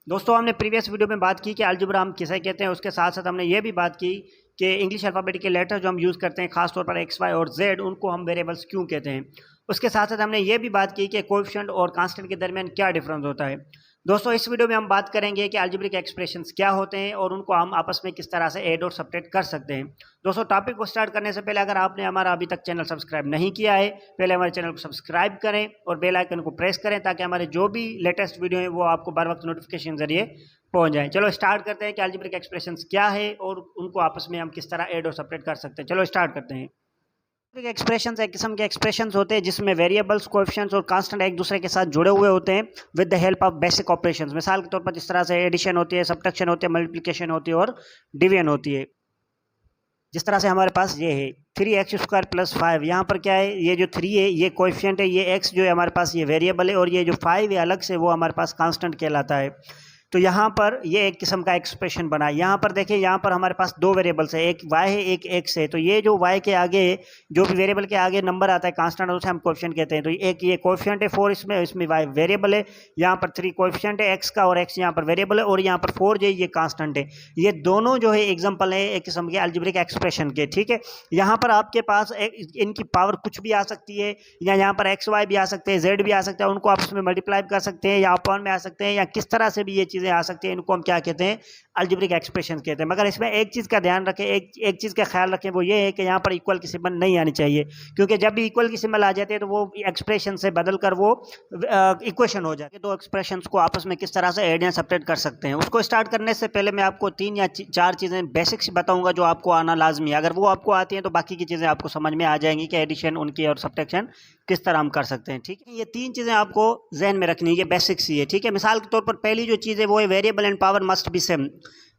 दोस्तों हमने previous video में बात की कि अलजेब्रा हम किसे कहते हैं। उसके साथ साथ हमने ये भी बात की कि इंग्लिश अल्फ़ाबेट के लेटर जो हम यूज़ करते हैं खासतौर पर एक्स वाई और जेड, उनको हम वेरिएबल्स क्यों कहते हैं। उसके साथ साथ हमने ये भी बात की कि कोएफिशिएंट और कांस्टेंट के दरमियान क्या डिफरेंस होता है। दोस्तों इस वीडियो में हम बात करेंगे कि अलजेब्रिक एक्सप्रेशंस क्या होते हैं और उनको हम आपस में किस तरह से ऐड और सब्ट्रैक्ट कर सकते हैं। दोस्तों टॉपिक को स्टार्ट करने से पहले अगर आपने हमारा अभी तक चैनल सब्सक्राइब नहीं किया है, पहले हमारे चैनल को सब्सक्राइब करें और बेल आइकन को प्रेस करें ताकि हमारे जो भी लेटेस्ट वीडियो है वो आपको बर वक्त नोटिफिकेशन जरिए पहुंच जाए। चलो स्टार्ट करते हैं कि अलजेब्रिक एक्सप्रेशंस क्या है और उनको आपस में हम किस तरह ऐड और सब्ट्रैक्ट कर सकते हैं। चलो स्टार्ट करते हैं। एक्सप्रेशंस एक किस्म के एक्सप्रेशंस होते हैं जिसमें वेरिएबल्स, कोएफिशिएंट्स और कांस्टेंट एक दूसरे के साथ जुड़े हुए होते हैं with the help of basic operations. मिसाल के तौर पर जिस तरह से एडिशन होती है, सब्ट्रैक्शन होती है, मल्टीप्लिकेशन होती है और डिवीजन होती है। जिस तरह से हमारे पास ये है 3x² + 5, यहाँ पर क्या है, ये जो 3 है ये कोएफिशिएंट है, ये x जो है हमारे पास ये वेरिएबल है और ये जो 5 है अलग से वो हमारे पास कांस्टेंट कहलाता है। तो यहाँ पर ये एक किस्म का एक्सप्रेशन बना। यहाँ पर देखिए, यहाँ पर हमारे पास दो वेरिएबल्स है, एक y है एक x है। तो ये जो y के आगे जो भी वेरिएबल के आगे नंबर आता है कांस्टेंट, उसे हम कोएफिशिएंट कहते हैं। तो एक ये कोएफिशिएंट है 4, इसमें y वेरिएबल है, यहाँ पर 3 कोएफिशिएंट है x का और x यहाँ पर वेरिएबल है और यहाँ पर 4 जो ये कांस्टेंट है। ये दोनों जो है एग्जाम्पल है एक किस्म के अलजेब्रिक एक्सप्रेशन के। ठीक है, यहाँ पर आपके पास इनकी पावर कुछ भी आ सकती है, या यहाँ पर एक्स वाई भी आ सकते हैं, जेड भी आ सकते हैं, उनको आपस में मल्टीप्लाई कर सकते हैं या अपॉन में आ सकते हैं, या किस तरह से भी ये चीज़ें आ सकती हैं। इनको हम क्या कहते हैं, अलजेब्रिक एक्सप्रेशन कहते हैं। मगर इसमें एक चीज़ का ध्यान रखें, एक चीज़ का ख्याल रखें, वो ये है कि यहाँ पर इक्वल की सिंबल नहीं आनी चाहिए, क्योंकि जब भी इक्वल की सिंबल आ जाती है तो वो एक्सप्रेशन से बदल कर वो इक्वेशन हो जाती है। दो एक्सप्रेशन को आपस में किस तरह से ऐड या सब्ट्रैक्ट कर सकते हैं, उसको स्टार्ट करने से पहले मैं आपको 3 या 4 चीज़ें बेसिक्स बताऊंगा जो आपको आना लाजमी है। अगर वो आपको आती हैं तो बाकी की चीज़ें आपको समझ में आ जाएंगी कि एडिशन उनकी और सब्ट्रैक्शन किस तरह हम कर सकते हैं। ठीक है, ये 3 चीज़ें आपको जहन में रखनी है, ये बेसिक्स ही है। ठीक है, मिसाल के तौर पर पहली जो चीज़ है वो है variable and power must be same.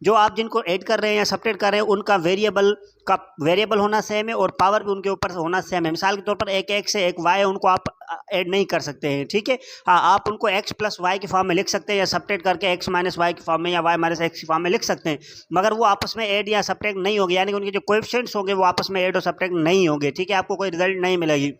जो आप जिनको ऐड कर रहे हैं या सब्ट्रैक्ट कर रहे हैं उनका वेरिएबल होना सेम है और पावर भी उनके ऊपर होना सेम है। मिसाल के तौर पर एक एक्स है एक वाई है, उनको आप ऐड नहीं कर सकते हैं। ठीक है, हाँ आप उनको x + y के फॉर्म में लिख सकते हैं या सब्ट्रैक्ट करके x - y के फॉर्म में या y - x के फॉर्म में लिख सकते हैं, मगर वो आपस में ऐड या सब्ट्रैक्ट नहीं होंगे, यानी कि उनके जो कोएफिशिएंट्स होंगे वो आपस में ऐड और सब्ट्रैक्ट नहीं होंगे। ठीक है, आपको कोई रिजल्ट नहीं मिलेगी।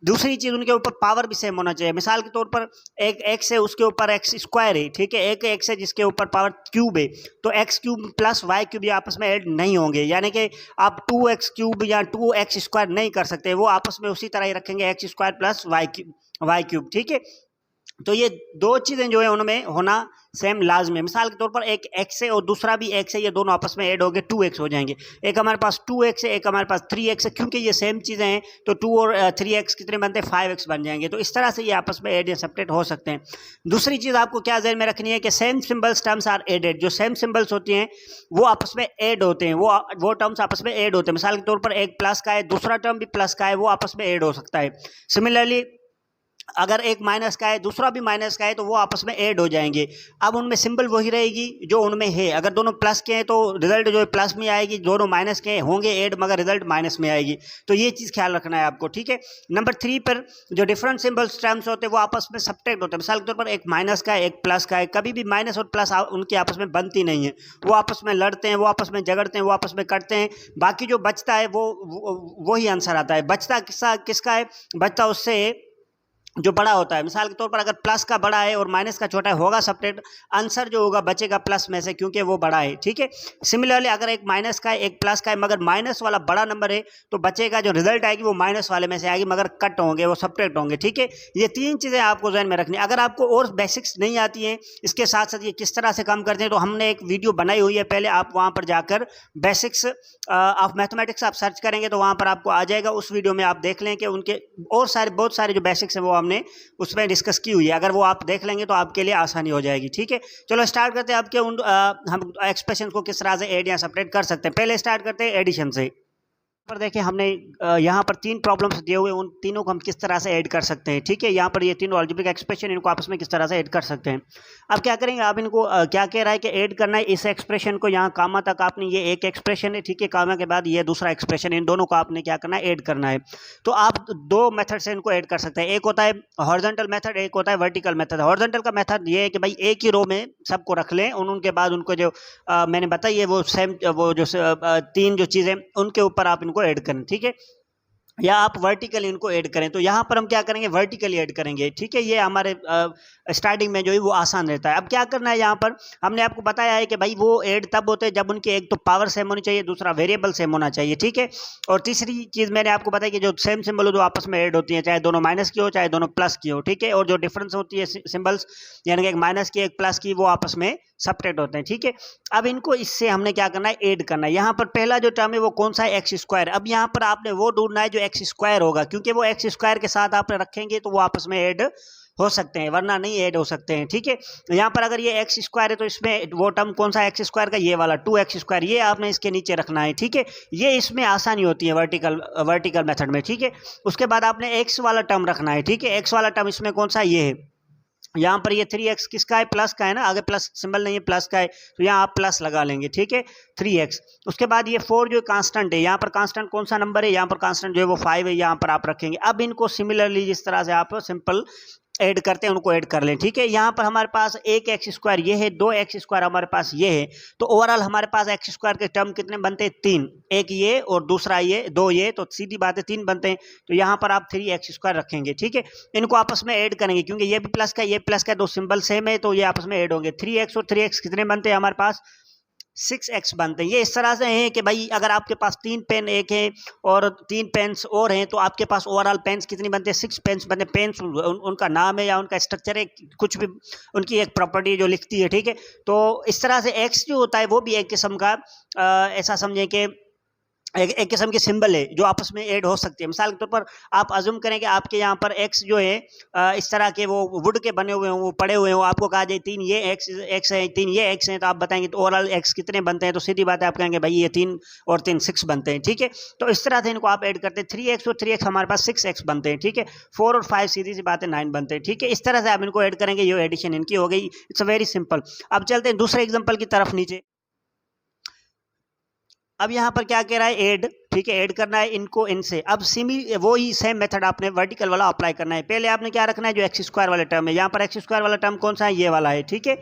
दूसरी चीज़, उनके ऊपर पावर भी सेम होना चाहिए। मिसाल के तौर पर एक एक्स है उसके ऊपर x² है। ठीक है, एक एक्स है जिसके ऊपर पावर क्यूब है, तो x³ + y³ ये आपस में ऐड नहीं होंगे, यानी कि आप 2x³ या 2x² नहीं कर सकते, वो आपस में उसी तरह ही रखेंगे x² + y³। ठीक है, तो ये दो चीज़ें जो है उनमें होना सेम लाजमी है। मिसाल के तौर पर एक x है और दूसरा भी x है, ये दोनों आपस में ऐड हो गए 2x हो जाएंगे। एक हमारे पास 2x है, एक हमारे पास 3x है, क्योंकि ये सेम चीज़ें हैं तो 2 और 3x कितने बनते हैं, 5x बन जाएंगे। तो इस तरह से ये आपस में ऐड या सब्ट्रैक्ट हो सकते हैं। दूसरी चीज़ आपको क्या ध्यान में रखनी है कि same symbols terms are added. जो सेम सिंबल्स होती हैं वो आपस में ऐड होते हैं, वो टर्म्स आपस में ऐड होते हैं। मिसाल के तौर पर एक प्लस का है, दूसरा टर्म भी प्लस का है, वो आपस में ऐड हो सकता है। सिमिलरली अगर एक माइनस का है दूसरा भी माइनस का है तो वो आपस में ऐड हो जाएंगे। अब उनमें सिंबल वही रहेगी जो उनमें है। अगर दोनों प्लस के हैं तो रिजल्ट जो है प्लस में आएगी, दोनों माइनस के होंगे ऐड मगर रिजल्ट माइनस में आएगी। तो ये चीज़ ख्याल रखना है आपको। ठीक है, नंबर 3 पर जो डिफरेंट सिंबल्स टर्म्स होते हैं वो आपस में सब्ट्रैक्ट होते हैं। मिसाल के तौर पर एक माइनस का है एक प्लस का है, कभी भी माइनस और प्लस उनकी आपस में बनती नहीं है, वो आपस में लड़ते हैं, वो आपस में झगड़ते हैं, वो आपस में करते हैं। बाकी जो बचता है वो ही आंसर आता है। बचता किसका है, बचता उससे जो बड़ा होता है। मिसाल के तौर पर अगर प्लस का बड़ा है और माइनस का छोटा है, होगा सब्ट्रैक्ट, आंसर जो होगा बचेगा प्लस में से, क्योंकि वो बड़ा है। ठीक है, सिमिलरली अगर एक माइनस का है एक प्लस का है मगर माइनस वाला बड़ा नंबर है तो बचेगा जो रिजल्ट आएगी वो माइनस वाले में से आएगी, मगर कट होंगे, वो सब्ट्रैक्ट होंगे। ठीक है, ये 3 चीज़ें आपको ध्यान में रखनी। अगर आपको और बेसिक्स नहीं आती हैं इसके साथ साथ ये किस तरह से काम करते हैं, तो हमने एक वीडियो बनाई हुई है, पहले आप वहाँ पर जाकर बेसिक्स ऑफ मैथमेटिक्स आप सर्च करेंगे तो वहाँ पर आपको आ जाएगा। उस वीडियो में आप देख लें कि उनके और बहुत सारे जो बेसिक्स हैं वो हमने उसमें डिस्कस की हुई है। अगर वो आप देख लेंगे तो आपके लिए आसानी हो जाएगी। ठीक है, चलो स्टार्ट करते हैं आपके हम एक्सप्रेशन को किस तरह से ऐड या सब्ट्रैक्ट कर सकते हैं। पहले स्टार्ट करते हैं एडिशन से। पर देखिए हमने यहाँ पर 3 प्रॉब्लम्स दिए हुए, उन तीनों को हम किस तरह से ऐड कर सकते हैं। ठीक है, यहाँ पर ये तीनों अलजेब्रिक एक्सप्रेशन, इनको आपस में किस तरह से ऐड कर सकते हैं। अब क्या करेंगे, आप इनको क्या कह रहा है कि ऐड करना है इस एक्सप्रेशन को, यहाँ कामा तक आपने ये एक एक्सप्रेशन है। ठीक है, कामा के बाद ये दूसरा एक्सप्रेशन, इन दोनों को आपने क्या करना है, ऐड करना है। तो आप 2 मेथड से इनको ऐड कर सकते हैं। एक होता है हॉरिजॉन्टल मेथड, एक होता है वर्टिकल मेथड। हॉरिजॉन्टल का मेथड ये है कि भाई एक ही रो में सबको रख लें, उनके बाद उनको जो मैंने बताई है वो सेम, वो जो 3 जो चीज़ें उनके ऊपर आप इनको ऐड करें। ठीक है, या आप वर्टिकली इनको ऐड करें। तो यहाँ पर हम क्या करेंगे, वर्टिकली ऐड करेंगे, ठीक है। ये हमारे स्टार्टिंग में जो है वो आसान रहता है। अब क्या करना है, यहाँ पर हमने आपको बताया है कि भाई वो ऐड तब होते हैं जब उनके एक तो पावर सेम होनी चाहिए, दूसरा वेरिएबल सेम होना चाहिए, ठीक है। और तीसरी चीज़ मैंने आपको बताई कि जो सेम सिंबल हो जो आपस में ऐड होती है, चाहे दोनों माइनस की हो चाहे दोनों प्लस की हो, ठीक है। और जो डिफरेंस होती है सिंबल्स, यानी कि एक माइनस की एक प्लस की, वो आपस में सब्ट्रैक्ट होते हैं, ठीक है। अब इनको इससे हमने क्या करना है, ऐड करना है। यहाँ पर पहला जो टर्म है वो कौन सा है, एक्स स्क्वायर। अब यहाँ पर आपने वो ढूंढना है जो एक्स स्क्वायर होगा, क्योंकि वो एक्स स्क्वायर के साथ आप रखेंगे तो वो आपस में ऐड हो सकते हैं, वरना नहीं ऐड हो सकते हैं, ठीक है। यहाँ पर अगर ये एक्स स्क्वायर है तो इसमें वो टर्म कौन सा एक्स स्क्वायर का, ये वाला 2x², ये आपने इसके नीचे रखना है, ठीक है। ये इसमें आसानी होती है वर्टिकल मेथड में, ठीक है। उसके बाद आपने एक्स वाला टर्म रखना है, ठीक है। एक्स वाला टर्म इसमें कौन सा, ये है। यहाँ पर ये 3x किसका है, प्लस का है ना, आगे प्लस सिंबल नहीं है, प्लस का है, तो यहाँ आप प्लस लगा लेंगे, ठीक है, 3x। उसके बाद ये 4 जो कांस्टेंट है, यहाँ पर कांस्टेंट कौन सा नंबर है, यहाँ पर कांस्टेंट जो है वो 5 है, यहाँ पर आप रखेंगे। अब इनको सिमिलरली जिस तरह से आप सिंपल ऐड करते हैं उनको ऐड कर लें, ठीक है। यहाँ पर हमारे पास एक एक्स स्क्वायर ये है, 2x² हमारे पास ये है, तो ओवरऑल हमारे पास एक्स स्क्वायर के टर्म कितने बनते हैं, 3। एक ये और दूसरा ये, 2 ये, तो सीधी बात है 3 बनते हैं। तो यहाँ पर आप 3x² रखेंगे, ठीक है। इनको आपस में ऐड करेंगे क्योंकि ये भी प्लस का ये प्लस का, दो सिंबल सेम है तो ये आपस में ऐड होंगे। 3x और 3x कितने बनते हैं हमारे पास, 6x बनते हैं। ये इस तरह से हैं कि भाई अगर आपके पास 3 पेन एक है और 3 पेन्स और हैं तो आपके पास ओवरऑल पेन्स कितनी बनते हैं, 6 पेन्स बनते हैं। पेन्स उनका नाम है या उनका स्ट्रक्चर है, कुछ भी उनकी एक प्रॉपर्टी जो लिखती है, ठीक है। तो इस तरह से x जो होता है वो भी एक किस्म का ऐसा समझें कि एक किस्म के सिंबल है जो आपस में ऐड हो सकती है। मिसाल के तौर पर आप अज्यूम करें कि आपके यहाँ पर एक्स जो है इस तरह के वो वुड के बने हुए हों, वो पड़े हुए हों, आपको कहा जाए 3 ये एक्स है, 3 ये एक्स हैं, तो आप बताएंगे तो ओवरऑल एक्स कितने बनते हैं, तो सीधी बात है आप कहेंगे भाई ये 3 और 3 6 बनते हैं, ठीक है। तो इस तरह से इनको आप ऐड करते हैं, 3x और 3x हमारे पास 6x बनते हैं, ठीक है। 4 और 5 सीधी सी बात है 9 बनते हैं, ठीक है। इस तरह से आप इनको ऐड करेंगे, ये एडिशन इनकी हो गई। It's very simple. अब चलते हैं दूसरे एग्जाम्पल की तरफ नीचे। अब यहाँ पर क्या कह रहा है, ऐड, ठीक है, ऐड करना है इनको इनसे। अब वो ही सेम मेथड आपने वर्टिकल वाला अप्लाई करना है। पहले आपने क्या रखना है, जो एक्स स्क्वायर वाला टर्म है, यहाँ पर एक्स स्क्वायर वाला टर्म कौन सा है, ये वाला है, ठीक है।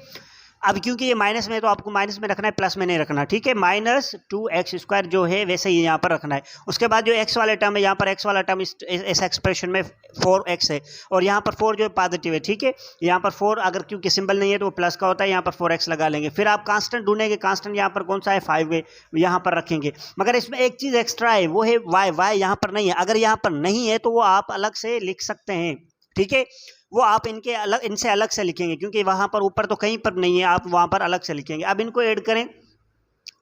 अब क्योंकि ये माइनस में है तो आपको माइनस में रखना है, प्लस में नहीं रखना, ठीक है। -2x² जो है वैसे ही यहाँ पर रखना है। उसके बाद जो x वाले टर्म है, यहाँ पर x वाला टर्म इस एक्सप्रेशन में 4x है और यहाँ पर 4 जो है पॉजिटिव है, ठीक है। यहाँ पर 4 अगर क्योंकि सिंबल नहीं है तो वो प्लस का होता है, यहाँ पर 4x लगा लेंगे। फिर आप कांस्टेंट ढूंढेंगे, कांस्टेंट यहाँ पर कौन सा है, 5 है, यहाँ पर रखेंगे। मगर इसमें एक चीज़ एक्स्ट्रा है, वो है y यहाँ पर नहीं है। अगर यहाँ पर नहीं है तो वो आप अलग से लिख सकते हैं, ठीक है। वो आप इनसे अलग से लिखेंगे क्योंकि वहां पर ऊपर तो कहीं पर नहीं है, आप वहां पर अलग से लिखेंगे। अब इनको ऐड करें।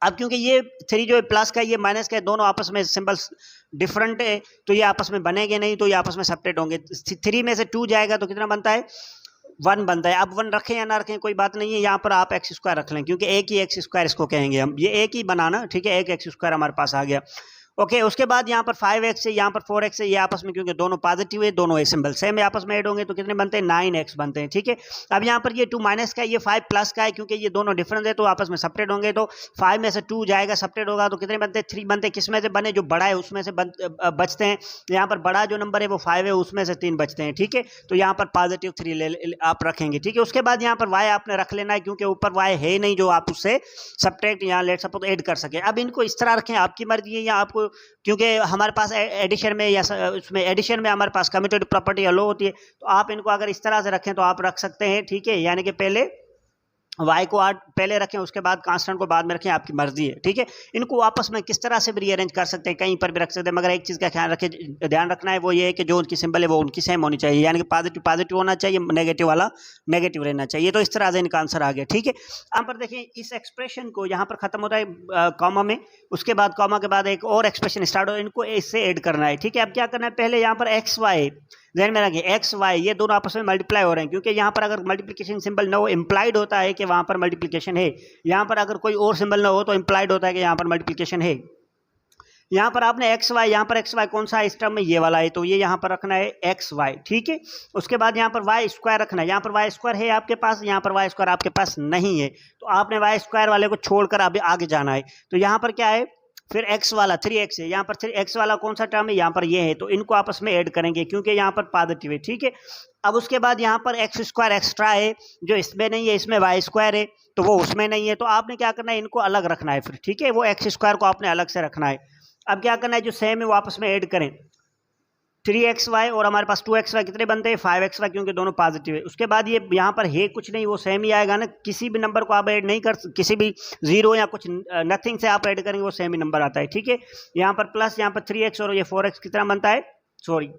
अब क्योंकि ये 3 जो है प्लस का, ये माइनस का है, दोनों आपस में सिंबल्स डिफरेंट है तो ये आपस में बनेंगे नहीं, तो ये आपस में सेपरेट होंगे। 3 में से 2 जाएगा तो कितना बनता है, 1 बनता है। अब 1 रखें या ना रखें कोई बात नहीं है, यहाँ पर आप x² रख लें क्योंकि एक ही x² इसको कहेंगे हम, ये एक ही बनाना, ठीक है। एक x² हमारे पास आ गया, ओके। उसके बाद यहाँ पर 5x है, यहाँ पर 4x है, ये आपस में क्योंकि दोनों पॉजिटिव है, दोनों सिंबल सेम है, आपस में ऐड होंगे तो कितने बनते हैं, 9x बनते हैं, ठीक है। अब यहाँ पर ये 2 माइनस का है, ये 5 प्लस का है, क्योंकि ये दोनों डिफरेंस है तो आपस में सेपरेट होंगे। तो 5 में से 2 जाएगा, सेपरेट होगा तो कितने बनते हैं, 3 बनते हैं। किसमें से बने, जो बड़ा है उसमें से बचते हैं। यहाँ पर बड़ा जो नंबर है वो 5 है, उसमें से 3 बचते हैं, ठीक है। तो यहाँ पर पॉजिटिव 3 आप रखेंगे, ठीक है। उसके बाद यहाँ पर y आपने रख लेना है क्योंकि ऊपर y है ही नहीं जो आप उससे सब्ट्रैक्ट यहाँ लेट सपोज ऐड कर सके। अब इनको इस तरह रखें, आपकी मर्जी है, या आपको, क्योंकि हमारे पास एडिशन में या उसमें एडिशन में हमारे पास कम्यूटेटिव प्रॉपर्टी अलो होती है, तो आप इनको अगर इस तरह से रखें तो आप रख सकते हैं, ठीक है। यानी कि पहले y को पहले रखें, उसके बाद कांस्टेंट को बाद में रखें, आपकी मर्जी है, ठीक है। इनको आपस में किस तरह से भी रीअरेंज कर सकते हैं, कहीं पर भी रख सकते हैं, मगर एक चीज़ का ध्यान रखना है, वो ये है कि जो उनकी सिंबल है वो उनकी सेम होनी चाहिए, यानी कि पॉजिटिव पॉजिटिव होना चाहिए, नेगेटिव वाला नेगेटिव रहना चाहिए। तो इस तरह से इनका आंसर आ गया, ठीक है। यहाँ पर देखें, इस एक्सप्रेशन को यहाँ पर खत्म होता है कॉमा में, उसके बाद कॉमा के बाद एक और एक्सप्रेशन स्टार्ट हो, इनको इससे ऐड करना है, ठीक है। अब क्या करना है, पहले यहाँ पर XY ध्यान में रखें, एक्स वाई ये दोनों आपस में मल्टीप्लाई हो रहे हैं, क्योंकि यहाँ पर अगर मल्टीप्लिकेशन सिंबल ना हो, इम्प्लाइड होता है कि वहाँ पर मल्टीप्लिकेशन है। यहाँ पर अगर कोई और सिंबल ना हो तो इम्प्लाइड होता है कि यहाँ पर मल्टीप्लिकेशन है। यहाँ पर आपने एक्स वाई, यहाँ पर एक्स वाई कौन सा है इस टर्म में, ये वाला है, तो ये यहाँ पर रखना है एक्स वाई, ठीक है। उसके बाद यहाँ पर वाई स्क्वायर रखना है, यहाँ पर वाई स्क्वायर है आपके पास, यहाँ पर वाई स्क्वायर आपके पास नहीं है, तो आपने वाई स्क्वायर वाले को छोड़कर अभी आगे जाना है। तो यहाँ पर क्या है, फिर x वाला 3x है, यहाँ पर 3x वाला कौन सा टर्म है, यहाँ पर ये है, तो इनको आपस में ऐड करेंगे क्योंकि यहाँ पर पॉजिटिव है, ठीक है। अब उसके बाद यहाँ पर x² एक्स्ट्रा है, जो इसमें नहीं है, इसमें y² है, तो वो उसमें नहीं है, तो आपने क्या करना है, इनको अलग रखना है फिर, ठीक है। वो x² को आपने अलग से रखना है। अब क्या करना है, जो सेम है वो आपस में ऐड करें। 3xy और हमारे पास 2xy कितने बनते हैं 5xy, क्योंकि दोनों पॉजिटिव है। उसके बाद ये यहाँ पर है कुछ नहीं, वो सेम ही आएगा ना, किसी भी नंबर को आप ऐड नहीं कर, किसी भी जीरो या कुछ नथिंग से आप ऐड करेंगे वो सेम ही नंबर आता है, ठीक है। यहाँ पर प्लस, यहाँ पर 3x और ये 4x कितना बनता है, सॉरी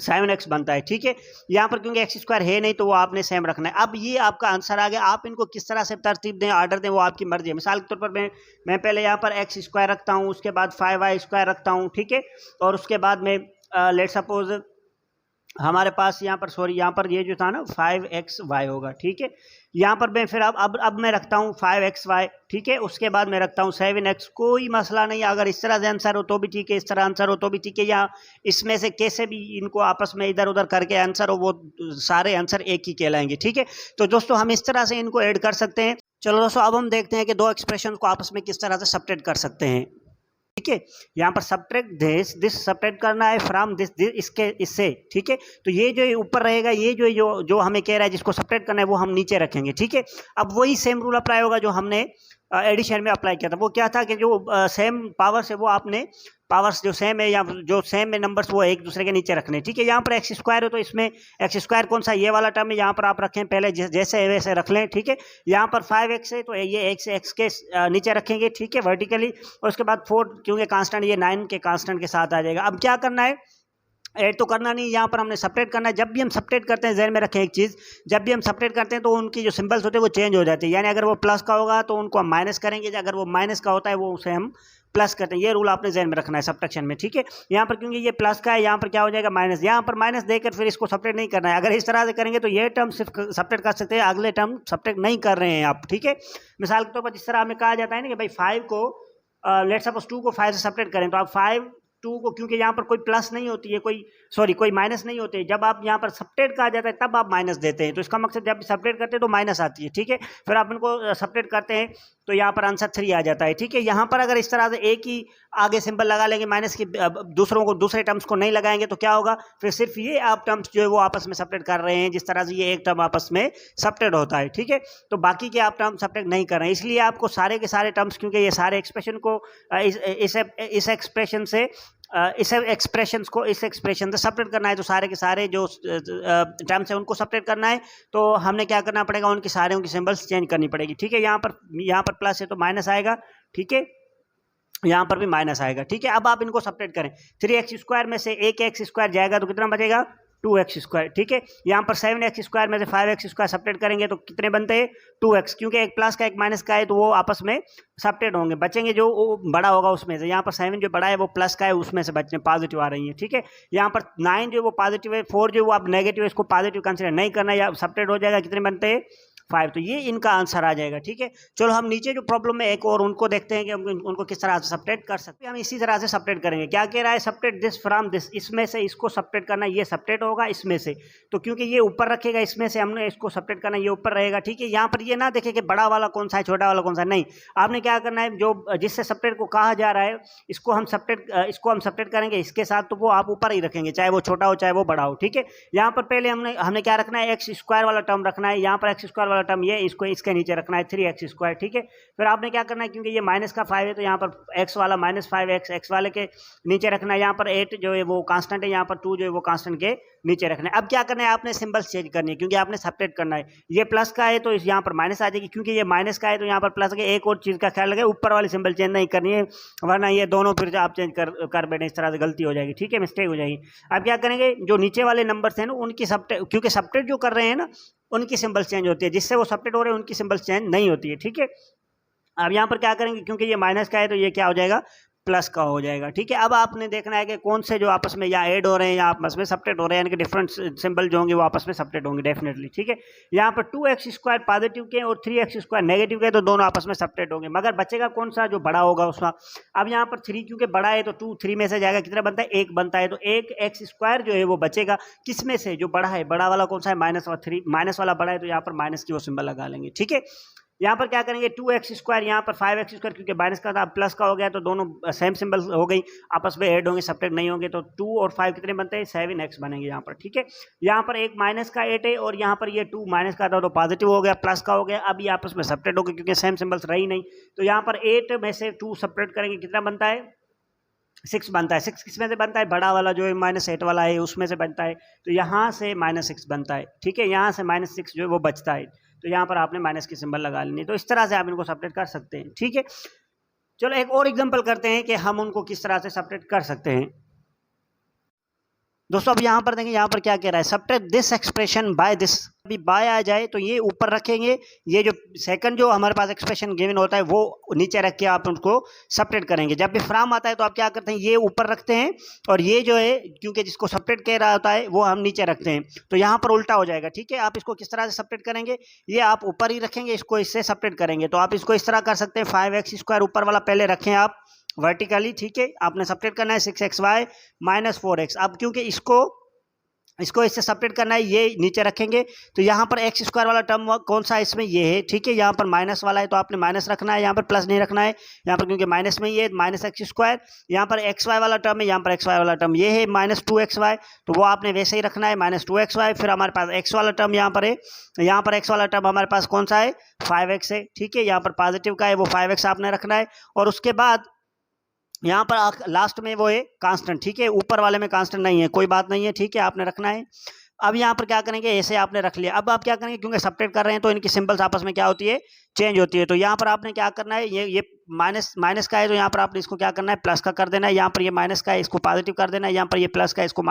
7x बनता है, ठीक है। यहाँ पर क्योंकि x स्क्वायर है नहीं तो वो आपने सेम रखना है। अब ये आपका आंसर आ गया, आप इनको किस तरह से तरतीब दें, ऑर्डर दें, वो आपकी मर्जी है। मिसाल के तौर पर मैं पहले यहाँ पर x स्क्वायर रखता हूँ, उसके बाद 5y स्क्वायर रखता हूँ, ठीक है। और उसके बाद में लेट सपोज हमारे पास यहाँ पर, सॉरी यहाँ पर ये जो था ना 5xy होगा, ठीक है। यहाँ पर मैं फिर अब मैं रखता हूँ 5xy, ठीक है। उसके बाद मैं रखता हूँ 7x, कोई मसला नहीं, अगर इस तरह से आंसर हो तो भी ठीक है, इस तरह आंसर हो तो भी ठीक है, या इसमें से कैसे भी इनको आपस में इधर उधर करके आंसर हो, वो सारे आंसर एक ही कहलाएंगे, ठीक है। तो दोस्तों हम इस तरह से इनको ऐड कर सकते हैं। चलो दोस्तों अब हम देखते हैं कि दो एक्सप्रेशन को आपस में किस तरह से सब्ट्रैक्ट कर सकते हैं, ठीक है। यहाँ पर सब्ट्रैक्ट दिस सब्ट्रैक्ट करना है फ्रॉम दिस इसके इससे, ठीक है। तो ये जो ऊपर रहेगा, ये जो हमें कह रहा है जिसको सब्ट्रैक्ट करना है वो हम नीचे रखेंगे, ठीक है। अब वही सेम रूल अप्लाई होगा जो हमने एडिशन में अप्लाई किया था। वो क्या था कि जो सेम पावर्स है वो आपने पावर्स जो सेम है या जो सेम है नंबर्स वो एक दूसरे के नीचे रखने, ठीक है। यहाँ पर एक्स स्क्वायर है तो इसमें एक्स स्क्वायर कौन सा, ये वाला टर्म है, यहाँ पर आप रखें पहले जैसे है वैसे रख लें, ठीक है। यहाँ पर 5x है तो ये एक्स के नीचे रखेंगे, ठीक है, वर्टिकली। और उसके बाद 4 क्योंकि कांस्टेंट, ये 9 के कांस्टेंट के साथ आ जाएगा। अब क्या करना है, ऐड तो करना नहीं, यहाँ पर हमने सब्ट्रैक्ट करना है। जब भी हम सब्ट्रैक्ट करते हैं, ज़हन में रखें एक चीज़, जब भी हम सब्ट्रैक्ट करते हैं तो उनकी जो सिंबल्स होते हैं वो चेंज हो जाते हैं। यानी अगर वो प्लस का होगा तो उनको हम माइनस करेंगे, अगर वो माइनस का होता है वो उसे हम प्लस करते हैं। ये रूल आपने ज़हन में रखना है सब्ट्रैक्शन में, ठीक है। यहाँ पर क्योंकि ये प्लस का है, यहाँ पर क्या हो जाएगा माइनस, यहाँ पर माइनस देकर फिर इसको सब्ट्रैक्ट नहीं करना है। अगर इस तरह से करेंगे तो ये टर्म सिर्फ सब्ट्रैक्ट कर सकते हैं, अगले टर्म सब्ट्रैक्ट नहीं कर रहे हैं आप, ठीक है। मिसाल के तौर पर जिस तरह हमें कहा जाता है ना कि भाई 5 को लेट्स सपोज 2 को 5 से सब्ट्रैक्ट करें, तो आप 5 2 को, क्योंकि यहाँ पर कोई प्लस नहीं होती है, कोई माइनस नहीं होते, जब आप यहाँ पर सब्ट्रैक्ट कहा जाता है तब आप माइनस देते हैं। तो इसका मकसद जब सब्ट्रैक्ट करते हैं तो माइनस आती है, ठीक है। फिर आप इनको सब्ट्रैक्ट करते हैं तो यहाँ पर आंसर 3 आ जाता है, ठीक है। यहाँ पर अगर इस तरह से एक ही आगे सिंबल लगा लेंगे माइनस की, दूसरे टर्म्स को नहीं लगाएंगे तो क्या होगा, फिर सिर्फ ये आप टर्म्स जो है वो आपस में सब्ट्रैक्ट कर रहे हैं, जिस तरह से ये एक टर्म आपस में सब्ट्रैक्ट होता है, ठीक है। तो बाकी के आप टर्म सब्ट्रैक्ट नहीं कर रहे हैं, इसलिए आपको सारे के सारे टर्म्स, क्योंकि ये सारे एक्सप्रेशन को इस एक्सप्रेशन से इस एक्सप्रेशन से सब्ट्रैक्ट करना है, तो सारे के सारे जो टर्म्स है उनको सब्ट्रैक्ट करना है। तो हमने क्या करना पड़ेगा, उनकी सारे सिंबल्स चेंज करनी पड़ेगी, ठीक है। यहाँ पर प्लस है तो माइनस आएगा, ठीक है, यहाँ पर भी माइनस आएगा, ठीक है। अब आप इनको सब्ट्रैक्ट करें, 3x स्क्वायर में से एक एक्स स्क्वायर जाएगा तो कितना बचेगा, 2x स्क्वायर, ठीक है। यहाँ पर 7x स्क्वायर में से 5x स्क्वायर सब्ट्रैक्ट करेंगे तो कितने बनते हैं, 2x, क्योंकि एक प्लस का एक माइनस का है तो वो आपस में सब्ट्रैक्ट होंगे, बचेंगे जो बड़ा होगा उसमें से। यहाँ पर 7 जो बड़ा है वो प्लस का है, उसमें से बचने पॉजिटिव आ रही है, ठीक है। यहाँ पर 9 जो वो पॉजिटिव है, 4 जो वो आप नेगेटिव है, इसको पॉजिटिव कंसिडर नहीं करना, या सब्ट्रैक्ट हो जाएगा, कितने बनते हैं 5। तो ये इनका आंसर आ जाएगा, ठीक है। चलो हम नीचे जो प्रॉब्लम है एक और उनको देखते हैं कि हम उनको किस तरह से सब्ट्रैक्ट कर सकते हैं। हम इसी तरह से सब्ट्रैक्ट करेंगे। क्या कह रहा है, सब्ट्रैक्ट दिस फ्रॉम दिस, इसमें से इसको सब्ट्रैक्ट करना, ये सब्ट्रैक्ट होगा इसमें से, तो क्योंकि ये ऊपर रखेगा इसमें से हमने इसको सब्ट्रैक्ट करना, ये ऊपर रहेगा, ठीक है। यहाँ पर ये ना देखें कि बड़ा वाला कौन सा है छोटा वाला कौन सा, नहीं, आपने क्या करना है, जो जिससे सब्ट्रैक्ट को कहा जा रहा है इसको हम सब्ट्रैक्ट करेंगे इसके साथ, तो वो आप ऊपर ही रखेंगे, चाहे वो छोटा हो चाहे वो बड़ा हो, ठीक है। यहाँ पर पहले हमने क्या रखना है, एक्स स्क्वायर वाला टर्म रखना है, यहाँ पर एक्स स्क्वायर वाला टर्म ये इसके नीचे रखना है 3x स्क्वायर, ठीक है। फिर आपने क्या करना है, क्योंकि ये माइनस का 5 है तो यहाँ पर x वाला -5x x वाले के नीचे रखना है। यहाँ पर 8 जो है वो कांस्टेंट है, यहाँ पर 2 जो है वो कांस्टेंट के नीचे रखना है। अब क्या करना है, आपने सिंबल्स चेंज करनी है, क्योंकि आपने सब्ट्रैक्ट करना है। ये प्लस का है तो यहाँ पर माइनस आ जाएगी, क्योंकि ये माइनस का है तो यहाँ पर प्लस का। एक और चीज़ का ख्याल रखें, ऊपर वाली सिंबल चेंज नहीं करनी है, वरना ये दोनों फिर आप चेंज कर बैठे, इस तरह से गलती हो जाएगी, ठीक है, मिस्टेक हो जाएगी। अब क्या करेंगे, जो नीचे वाले नंबर्स हैं ना उनकी क्योंकि सब्ट्रैक्ट जो कर रहे हैं ना उनकी सिंबल्स चेंज होती है, जिससे वो सब्ट्रैक्ट हो रहे हैं उनकी सिंबल्स चेंज नहीं होती है, ठीक है। अब यहाँ पर क्या करेंगे, क्योंकि ये माइनस का है तो ये क्या हो जाएगा, प्लस का हो जाएगा, ठीक है। अब आपने देखना है कि कौन से जो आपस में या ऐड हो रहे हैं या आपस में सब्ट्रैक्ट हो रहे हैं, यानी कि डिफरेंट सिंबल जो होंगे वो आपस में सब्ट्रैक्ट होंगे डेफिनेटली, ठीक है। यहाँ पर 2x स्क्वायर पॉजिटिव के और 3x स्क्वायर नेगेटिव के, तो दोनों आपस में सब्ट्रैक्ट होंगे, मगर बचेगा कौन सा, जो बड़ा होगा उसका। अब यहाँ पर 3 क्योंकि बड़ा है तो 2 3 में से जाएगा, कितना बनता है, 1 बनता है, तो एक x स्क्वायर जो है वो बचेगा, किस में से, जो बड़ा है, बड़ा वाला कौन सा है, माइनस वाला बड़ा है, तो यहाँ पर माइनस की वो सिंबल लगा लेंगे, ठीक है। यहाँ पर क्या करेंगे, 2x स्क्वायर, यहाँ पर 5x स्क्वायर, क्योंकि माइनस का था प्लस का हो गया तो दोनों सेम सिंबल हो गई, आपस में ऐड होंगे, सब्ट्रैक्ट नहीं होंगे, तो 2 और 5 कितने बनते हैं, 7x बनेंगे यहाँ पर, ठीक है। यहाँ पर एक माइनस का 8 है और यहाँ पर ये 2 माइनस का था तो पॉजिटिव हो गया, प्लस का हो गया, अब ये आपस में सब्ट्रैक्ट हो गए क्योंकि सेम सिंबल्स रही नहीं, तो यहाँ पर 8 में से 2 सब्ट्रैक्ट करेंगे, कितना बनता है 6 बनता है। 6 किस में से बनता है, बड़ा वाला जो है -8 वाला है उसमें से बनता है। तो यहाँ से -6 बनता है, ठीक है, यहाँ से -6 जो है वो बचता है। तो यहाँ पर आपने माइनस की सिंबल लगा लेनी। तो इस तरह से आप इनको सेपरेट कर सकते हैं, ठीक है। चलो एक और एग्जांपल करते हैं कि हम उनको किस तरह से सेपरेट कर सकते हैं। दोस्तों अब यहाँ पर देखें, यहाँ पर क्या कह रहा है, subtract this expression by this. अभी बाय आ जाए तो ये ऊपर रखेंगे, ये जो सेकंड जो हमारे पास एक्सप्रेशन गिवन होता है वो नीचे रख के आप उनको सेपरेट करेंगे। जब भी फ्रॉम आता है तो आप क्या करते हैं, ये ऊपर रखते हैं और ये जो है क्योंकि जिसको सेपरेट कह रहा होता है वो हम नीचे रखते हैं। तो यहाँ पर उल्टा हो जाएगा, ठीक है। आप इसको किस तरह से सेपरेट करेंगे, ये आप ऊपर ही रखेंगे, इसको इससे सेपरेट करेंगे। तो आप इसको इस तरह कर सकते हैं, 5x² ऊपर वाला पहले रखें आप वर्टिकली, ठीक है। आपने सेपरेट करना है 6xy -4x। अब क्योंकि इसको इससे सेपरेट करना है, ये नीचे रखेंगे। तो यहाँ पर x² वाला टर्म कौन सा है इसमें, ये है, ठीक है। यहाँ पर माइनस वाला है तो आपने माइनस रखना है, यहाँ पर प्लस नहीं रखना है। यहाँ पर क्योंकि माइनस में ये है -x²। यहाँ पर xy वाला टर्म है, यहाँ पर xy वाला टर्म ये है -2xy, तो वो आपने वैसे ही रखना है -2xy। फिर हमारे पास x वाला टर्म यहाँ पर है, यहाँ पर x वाला टर्म हमारे पास कौन सा है, 5x है, ठीक है। यहाँ पर पॉजिटिव का है वो 5x आपने रखना है। और उसके बाद यहाँ पर लास्ट में वो है कांस्टेंट, ठीक है। ऊपर वाले में कांस्टेंट नहीं है, कोई बात नहीं है, ठीक है, आपने रखना है। अब यहाँ पर क्या करेंगे, ऐसे आपने रख लिया। अब आप क्या करेंगे, क्योंकि सेपरेट कर रहे हैं तो इनकी सिंबल्स आपस में क्या होती है, चेंज होती है। तो यहाँ पर आपने क्या करना है, ये माइनस का है तो यहाँ पर आपने इसको क्या करना है, प्लस का कर देना है। यहाँ पर ये माइनस का है, इसको पॉजिटिव कर देना है। यहाँ पर ये प्लस का है, इसको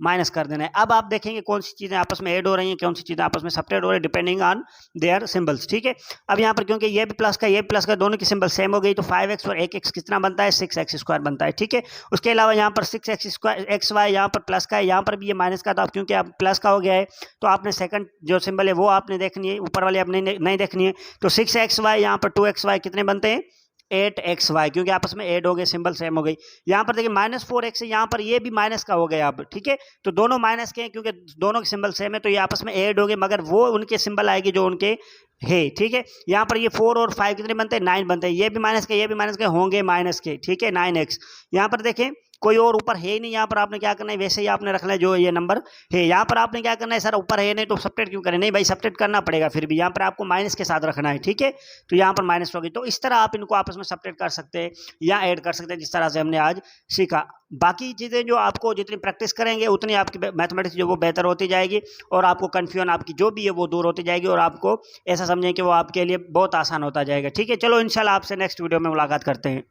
माइनस कर देना है। अब आप देखेंगे कौन सी चीज़ें आपस में ऐड हो रही हैं, कौन सी चीज़ें आपस में सेपरेट हो रही है, डिपेंडिंग ऑन देयर सिंबल्स, ठीक है। अब यहाँ पर क्योंकि ये भी प्लस का, ये भी प्लस का, दोनों की सिंबल सेम हो गई, तो 5x और 1x कितना बनता है, 6x² बनता है, ठीक है। उसके अलावा यहाँ पर 6xy यहाँ पर प्लस का है, यहाँ पर भी ये माइनस का, तो आप क्योंकि आप प्लस का हो गया है तो आपने सेकंड जो सिंबल है वो आपने देखनी है, ऊपर वाली आपने नहीं देखनी है। तो 6xy यहाँ पर 2xy कितने बनते हैं, 8xy, क्योंकि आपस में ऐड हो गए, सिंबल सेम हो गई। यहाँ पर देखिए -4x है, यहाँ पर ये भी माइनस का हो गया अब, ठीक है। तो दोनों माइनस के हैं क्योंकि दोनों के सिंबल सेम है, तो ये आपस में ऐड हो गए, मगर वो उनके सिंबल आएगी जो उनके है, ठीक है। यहाँ पर ये 4 और 5 कितने बनते हैं, 9 बनते हैं। ये भी माइनस के, ये भी माइनस के होंगे, माइनस के, ठीक है, 9x। यहाँ पर देखें कोई और ऊपर है ही नहीं, यहाँ पर आपने क्या करना है, वैसे ही आपने रखना है जो ये नंबर है। यहाँ पर आपने क्या करना है, सर ऊपर है नहीं तो सेपरेट क्यों करें, नहीं भाई सेपरेट करना पड़ेगा, फिर भी यहाँ पर आपको माइनस के साथ रखना है, ठीक है। तो यहाँ पर माइनस होगी। तो इस तरह आप इनको आपस में सेपरेट कर सकते हैं या ऐड कर सकते हैं, जिस तरह से हमने आज सीखा। बाकी चीज़ें जो आपको जितनी प्रैक्टिस करेंगे उतनी आपकी मैथमेटिक्स जो वो बेहतर होती जाएगी और आपको कन्फ्यूजन आपकी जो भी है वो दूर होती जाएगी और आपको ऐसा समझें कि वो आपके लिए बहुत आसान होता जाएगा, ठीक है। चलो इंशाल्लाह आपसे नेक्स्ट वीडियो में मुलाकात करते हैं।